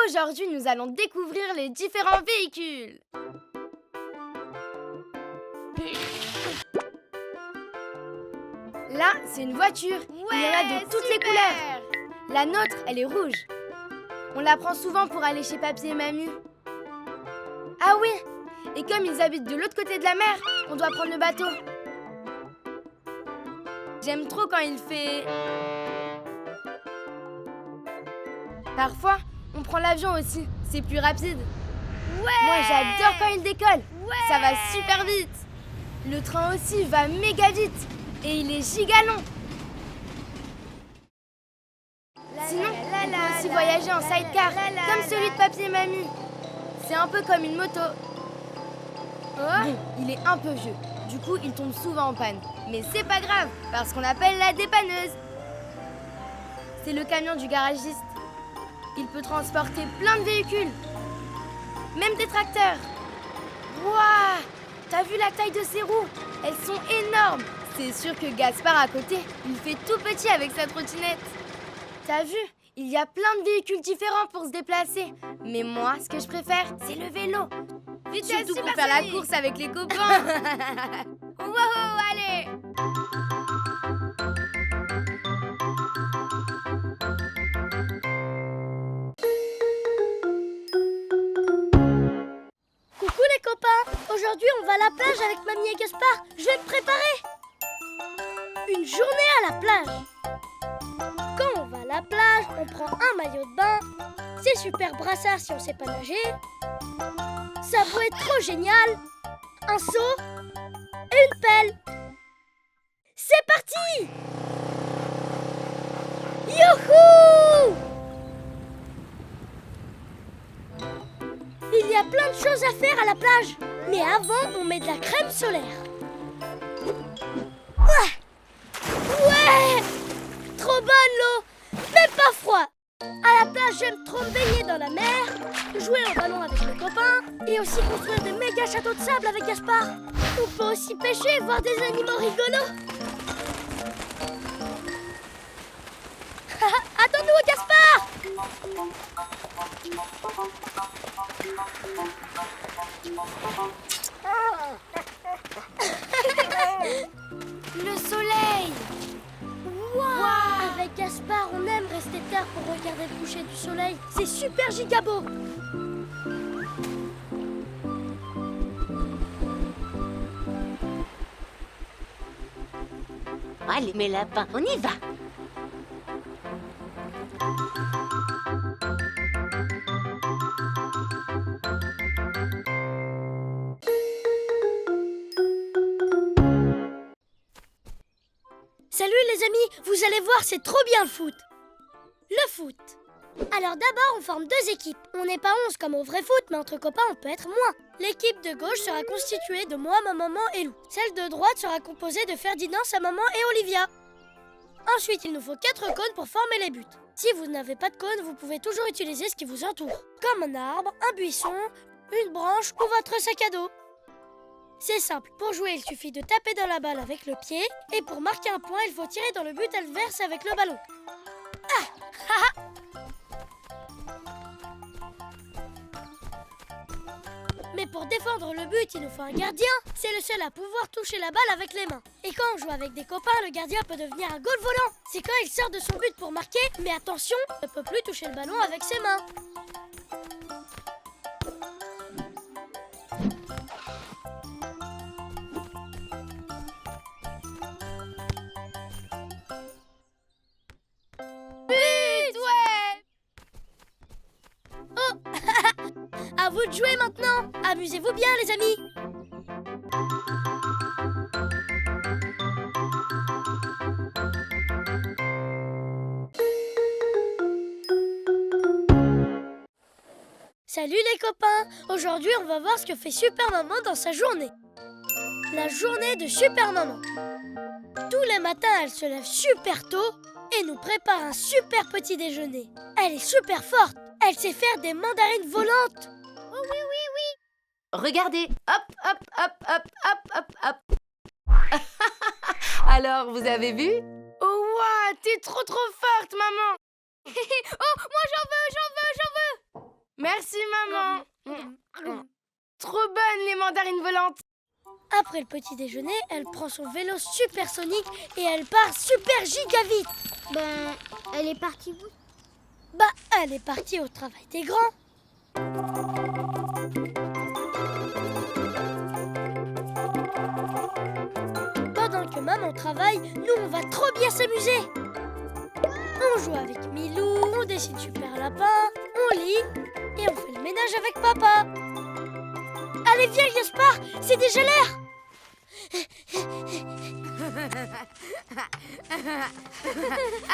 Aujourd'hui, nous allons découvrir les différents véhicules. Là, c'est une voiture. Il y en a de toutes les couleurs. La nôtre, elle est rouge. On la prend souvent pour aller chez Papy et Mamie. Ah oui, et comme ils habitent de l'autre côté de la mer, on doit prendre le bateau. J'aime trop quand il fait... Parfois, on prend l'avion aussi, c'est plus rapide. Moi, j'adore quand il décolle. Ça va super vite. Le train aussi va méga vite. Et il est giga long. Sinon, on peut aussi voyager en sidecar, comme celui de Papy et Mamie. C'est un peu comme une moto. Bon, il est un peu vieux. Du coup, il tombe souvent en panne. Mais c'est pas grave, parce qu'on appelle la dépanneuse. C'est le camion du garagiste. Il peut transporter plein de véhicules. Même des tracteurs. Waouh! T'as vu la taille de ses roues? Elles sont énormes. C'est sûr que Gaspard à côté, il fait tout petit avec sa trottinette. T'as vu? Il y a plein de véhicules différents pour se déplacer. Mais moi, ce que je préfère, c'est le vélo. Surtout pour faire la course avec les copains. Wow, allez! Coucou les copains! Aujourd'hui, on va à la plage avec Mamie et Gaspard. Je vais me préparer. Une journée à la plage. Quand on va à la plage, on prend un maillot de bain. C'est super brassard si on sait pas nager. Ça va être trop génial. Un seau et une pelle. C'est parti! Youhou! Il y a plein de choses à faire à la plage. Mais avant, on met de la crème solaire. Ouais! Trop bonne l'eau, mais pas froid. À la plage, j'aime trop me baigner dans la mer, jouer au ballon avec mes copains et aussi construire des méga châteaux de sable avec Gaspard. On peut aussi pêcher et voir des animaux rigolos. Attends-nous, Gaspard! Le soleil! Wow! Avec Gaspard, on aime rester tard pour regarder le coucher du soleil. C'est super giga beau! Allez, mes lapins, on y va. Salut les amis, vous allez voir, c'est trop bien le foot. Le foot. Alors d'abord, on forme deux équipes. On n'est pas 11 comme au vrai foot, mais entre copains, on peut être moins. L'équipe de gauche sera constituée de moi, ma maman et Lou. Celle de droite sera composée de Ferdinand, sa maman et Olivia. Ensuite, il nous faut 4 cônes pour former les buts. Si vous n'avez pas de cône, vous pouvez toujours utiliser ce qui vous entoure, comme un arbre, un buisson, une branche ou votre sac à dos. C'est simple, pour jouer, il suffit de taper dans la balle avec le pied, et pour marquer un point, il faut tirer dans le but adverse avec le ballon. Mais pour défendre le but, il nous faut un gardien. C'est le seul à pouvoir toucher la balle avec les mains. Et quand on joue avec des copains, le gardien peut devenir un goal volant. C'est quand il sort de son but pour marquer, mais attention, il ne peut plus toucher le ballon avec ses mains. À vous de jouer maintenant. Amusez-vous bien les amis. Salut les copains. Aujourd'hui on va voir ce que fait Super Maman dans sa journée. La journée de Super Maman. Tous les matins elle se lève super tôt et nous prépare un super petit déjeuner. Elle est super forte. Elle sait faire des mandarines volantes. Oh oui. Regardez, hop, hop, hop, hop, hop, hop, hop. Alors, vous avez vu? Oh waouh, t'es trop forte, maman. Oh, moi j'en veux. Merci, maman. Trop bonnes, les mandarines volantes. Après le petit déjeuner, elle prend son vélo supersonique et elle part super giga vite. Ben, elle est partie où? Bah, elle est partie au travail des grands. Pendant que maman travaille, nous on va trop bien s'amuser. On joue avec Milou, on dessine super lapin, on lit et on fait le ménage avec papa. Allez viens Gaspard, c'est déjà l'heure.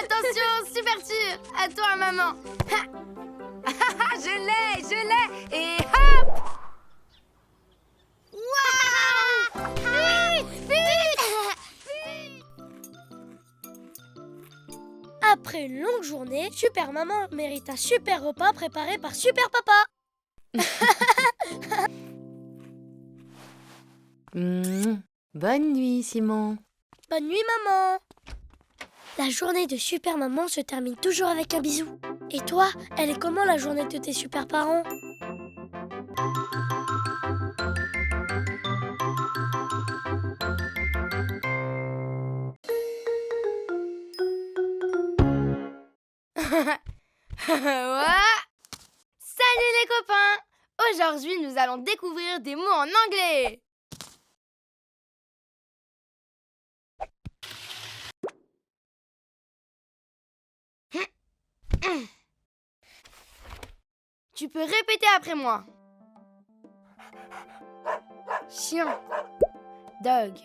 Attention, super sûr. À toi, maman. Je l'ai. Et hop! Après une longue journée, Super Maman mérite un super repas préparé par Super Papa. Bonne nuit, Simon. Bonne nuit maman. La journée de Super Maman se termine toujours avec un bisou. Et toi, elle est comment la journée de tes super parents? Ouais. Salut les copains. Aujourd'hui, nous allons découvrir des mots en anglais. Tu peux répéter après moi. Chien. Dog.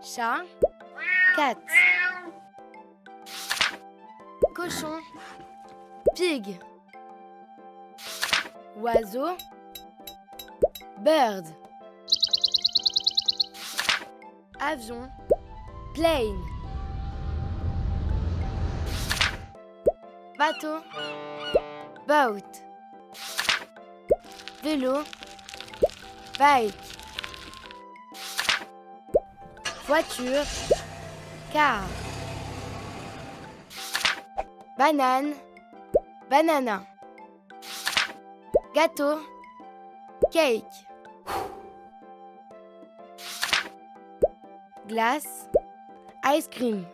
Chat. Cat. Cochon. Pig. Oiseau. Bird. Avion. Plane. Bateau. Boat. Vélo. Bike. Voiture. Car. Banane. Banana. Gâteau. Cake. Glace. Ice cream.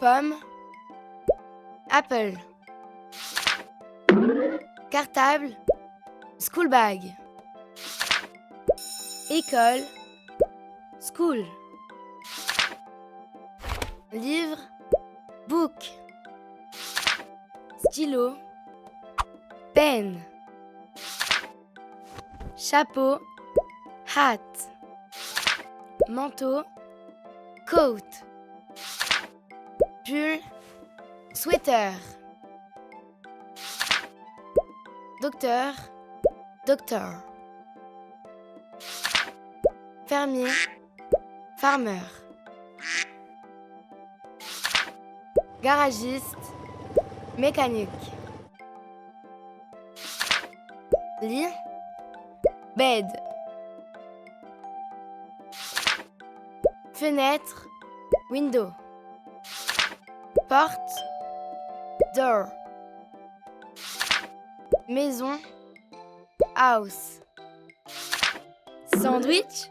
Pomme. Apple. Cartable. School bag. École. School. Livre. Book. Stylo. Pen. Chapeau. Hat. Manteau. Coat. Pull. Sweater. Docteur. Doctor. Fermier. Farmer. Garagiste. Mécanique. Lit. Bed. Fenêtre. Window. Porte. Door. Maison. House. Sandwich.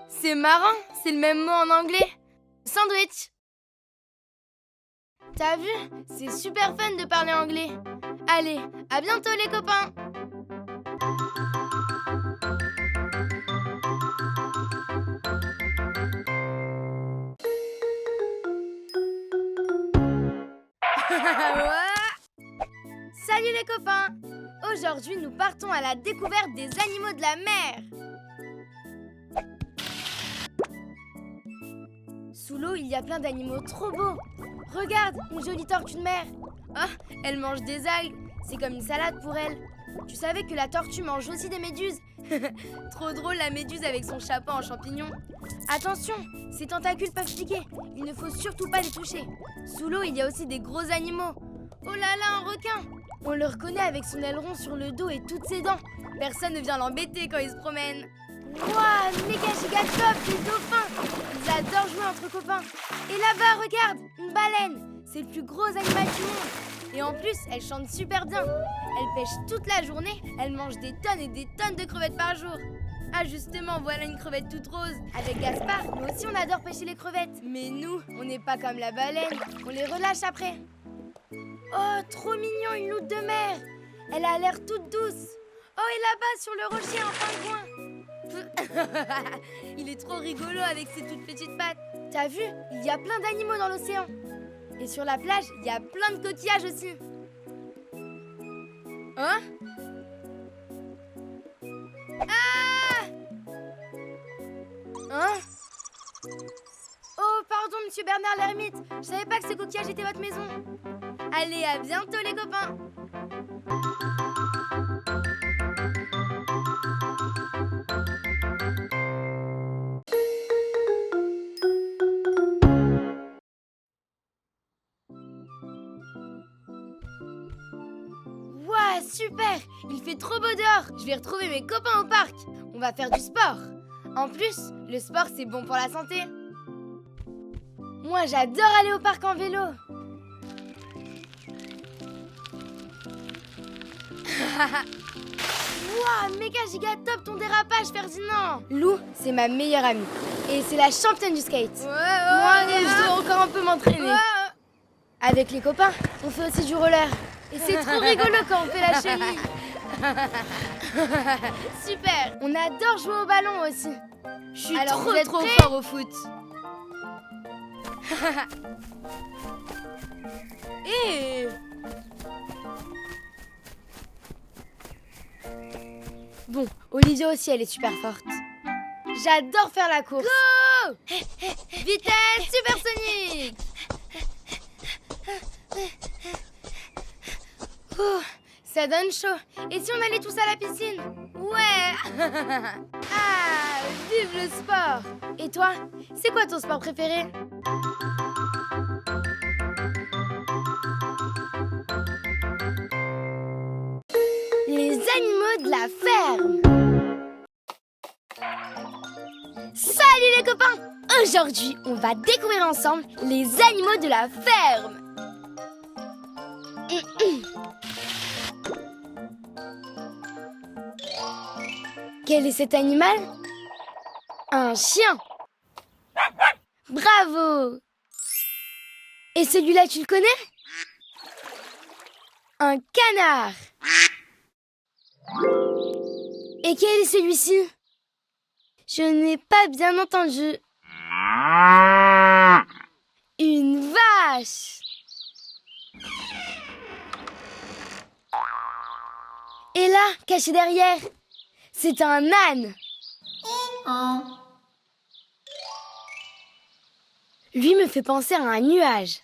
C'est marrant, c'est le même mot en anglais. Sandwich. T'as vu? C'est super fun de parler anglais. Allez, à bientôt les copains. Salut les copains. Aujourd'hui, nous partons à la découverte des animaux de la mer. Sous l'eau, il y a plein d'animaux trop beaux. Regarde, une jolie tortue de mer. Oh, elle mange des algues. C'est comme une salade pour elle. Tu savais que la tortue mange aussi des méduses? Trop drôle la méduse avec son chapeau en champignon. Attention, ses tentacules peuvent piquer. Il ne faut surtout pas les toucher. Sous l'eau, il y a aussi des gros animaux. Oh là là, un requin! On le reconnaît avec son aileron sur le dos et toutes ses dents. Personne ne vient l'embêter quand il se promène. Waouh, méga giga top, les dauphins! Ils adorent jouer en entre copains. Et là-bas, regarde, une baleine. C'est le plus gros animal du monde. Et en plus, elle chante super bien. Elle pêche toute la journée. Elle mange des tonnes et des tonnes de crevettes par jour. Ah justement, voilà une crevette toute rose. Avec Gaspard, nous aussi on adore pêcher les crevettes. Mais nous, on n'est pas comme la baleine. On les relâche après. Oh, trop mignon, une loutre de mer. Elle a l'air toute douce. Oh, et là-bas, sur le rocher, un pingouin. Il est trop rigolo avec ses toutes petites pattes. T'as vu? Il y a plein d'animaux dans l'océan. Et sur la plage, il y a plein de coquillages aussi. Hein? Ah! Hein? Oh, pardon, monsieur Bernard l'ermite. Je savais pas que ce coquillage était votre maison. Allez, à bientôt les copains. Ouah, super! Il fait trop beau dehors. Je vais retrouver mes copains au parc. On va faire du sport. En plus, le sport, c'est bon pour la santé. Moi, j'adore aller au parc en vélo. Wouah, méga giga top ton dérapage, Ferdinand. Lou, c'est ma meilleure amie. Et c'est la championne du skate. Moi, je dois encore un peu m'entraîner. Avec les copains, on fait aussi du roller. Et c'est trop rigolo quand on fait la chenille. Super. On adore jouer au ballon aussi. Je suis trop fort au foot. Et... Bon, Olivia aussi, elle est super forte. J'adore faire la course. Go! Vitesse supersonique. Oh, ça donne chaud. Et si on allait tous à la piscine? Ouais. Ah, vive le sport. Et toi, c'est quoi ton sport préféré? Les animaux de la ferme. Salut les copains! Aujourd'hui, on va découvrir ensemble les animaux de la ferme. Quel est cet animal? Un chien. Bravo! Et celui-là, tu le connais? Un canard. Et quel est celui-ci? Je n'ai pas bien entendu. Une vache. Et là, caché derrière, c'est un âne. Lui me fait penser à un nuage.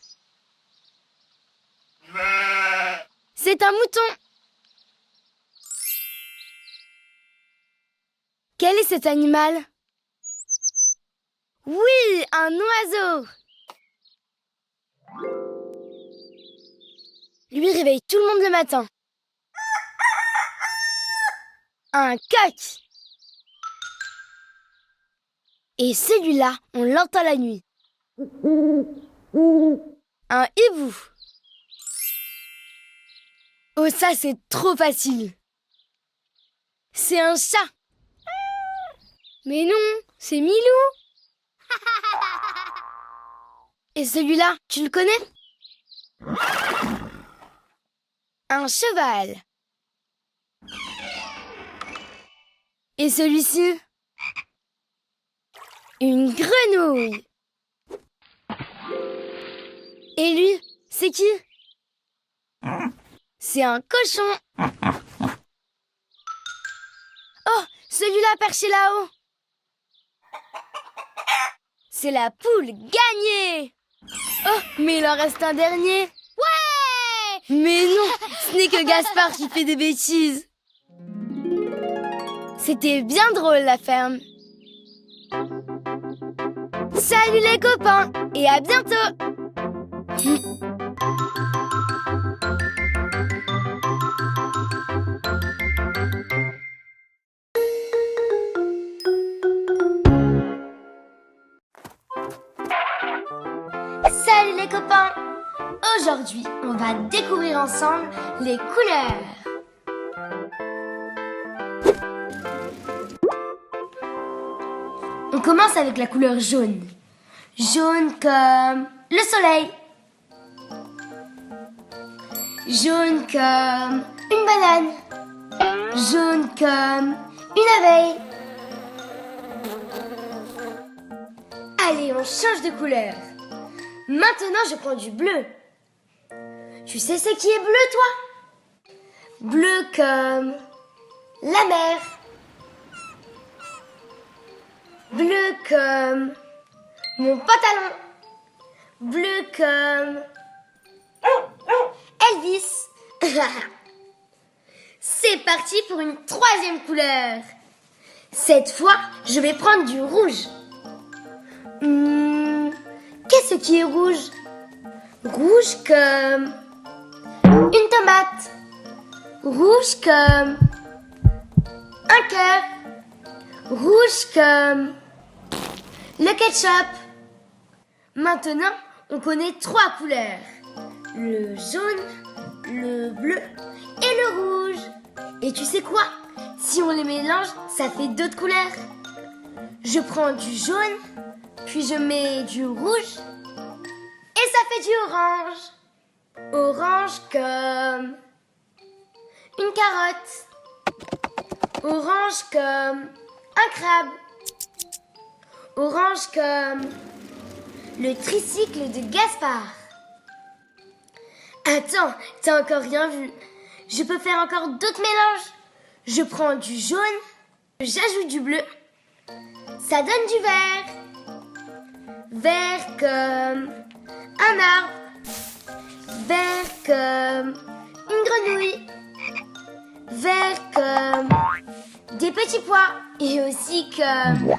C'est un mouton. Quel est cet animal? Oui, un oiseau. Lui réveille tout le monde le matin. Un coq. Et celui-là, on l'entend la nuit. Un hibou. Oh, ça, c'est trop facile. C'est un chat. Mais non, c'est Milou. Et celui-là, tu le connais? Un cheval. Et celui-ci? Une grenouille. Et lui, c'est qui? C'est un cochon. Oh, celui-là perché là-haut. C'est la poule gagnée. Oh, mais il en reste un dernier. Ouais! Mais non, ce n'est que Gaspard qui fait des bêtises. C'était bien drôle la ferme. Salut les copains et à bientôt. les copains! Aujourd'hui, on va découvrir ensemble les couleurs. On commence avec la couleur jaune. Jaune comme le soleil. Jaune comme une banane. Jaune comme une abeille. Allez, on change de couleur. Maintenant, je prends du bleu. Tu sais ce qui est bleu, toi? Bleu comme la mer. Bleu comme mon pantalon. Bleu comme Elvis. C'est parti pour une troisième couleur. Cette fois, je vais prendre du rouge. Qu'est-ce qui est rouge? Rouge comme une tomate. Rouge comme un cœur. Rouge comme le ketchup. Maintenant, on connaît 3 couleurs. Le jaune, le bleu et le rouge. Et tu sais quoi? Si on les mélange, ça fait d'autres couleurs. Je prends du jaune, puis je mets du rouge et ça fait du orange. Orange comme une carotte. Orange comme un crabe. Orange comme le tricycle de Gaspard. Attends, t'as encore rien vu. Je peux faire encore d'autres mélanges. Je prends du jaune, j'ajoute du bleu. Ça donne du vert. Vert comme un arbre. Vert comme une grenouille. Vert comme des petits pois. Et aussi comme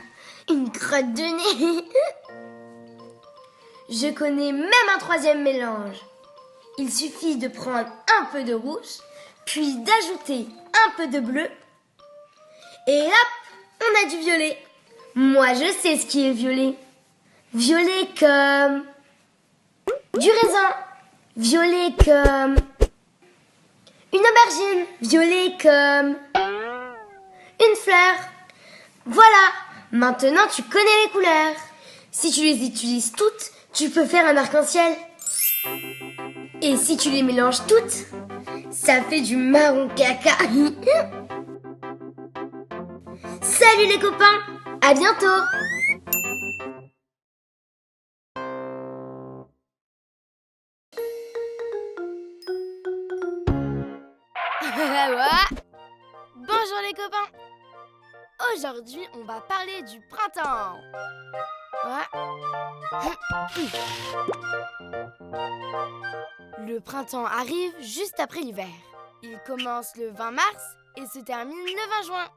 une crotte de nez. Je connais même un 3e mélange. Il suffit de prendre un peu de rouge, puis d'ajouter un peu de bleu. Et hop, on a du violet. Moi, je sais ce qui est violet. Violet comme du raisin. Violet comme une aubergine. Violet comme une fleur. Voilà, maintenant tu connais les couleurs. Si tu les utilises toutes, tu peux faire un arc-en-ciel. Et si tu les mélanges toutes, ça fait du marron caca. Salut les copains, à bientôt. Bonjour les copains. Aujourd'hui, on va parler du printemps. Le printemps arrive juste après l'hiver. Il commence le 20 mars et se termine le 20 juin.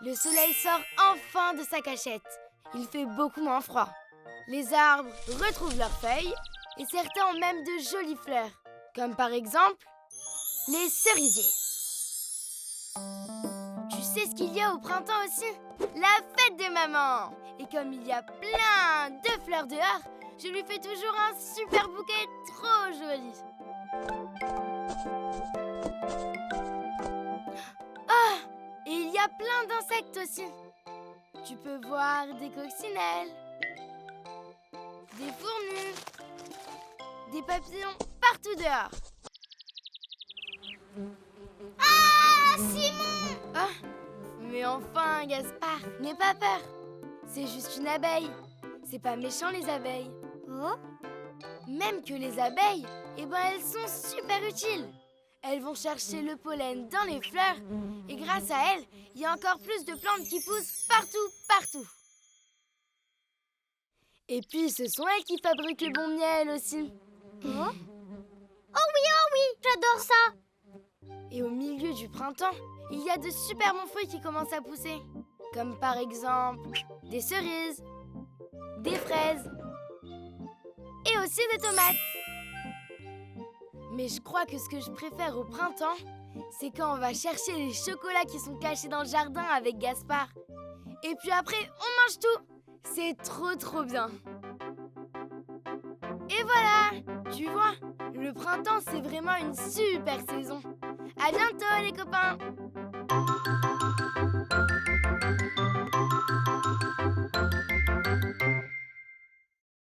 Le soleil sort enfin de sa cachette. Il fait beaucoup moins froid. Les arbres retrouvent leurs feuilles et certains ont même de jolies fleurs, comme par exemple les cerisiers. Tu sais ce qu'il y a au printemps aussi? La fête des mamans! Et comme il y a plein de fleurs dehors, je lui fais toujours un super bouquet trop joli. Oh! Et il y a plein d'insectes aussi. Tu peux voir des coccinelles, des fourmis, des papillons partout dehors. Ah, Simon! Ah! Mais enfin, Gaspard, n'aie pas peur. C'est juste une abeille. C'est pas méchant, les abeilles. Oh? Même que les abeilles, elles sont super utiles. Elles vont chercher le pollen dans les fleurs et grâce à elles, il y a encore plus de plantes qui poussent partout. Et puis, ce sont elles qui fabriquent le bon miel aussi. Oh? Oh oui, j'adore ça! Et au milieu du printemps, il y a de super bons fruits qui commencent à pousser. Comme par exemple des cerises, des fraises et aussi des tomates. Mais je crois que ce que je préfère au printemps, c'est quand on va chercher les chocolats qui sont cachés dans le jardin avec Gaspard. Et puis après, on mange tout. C'est trop bien. Et voilà! Tu vois, le printemps, c'est vraiment une super saison. À bientôt les copains!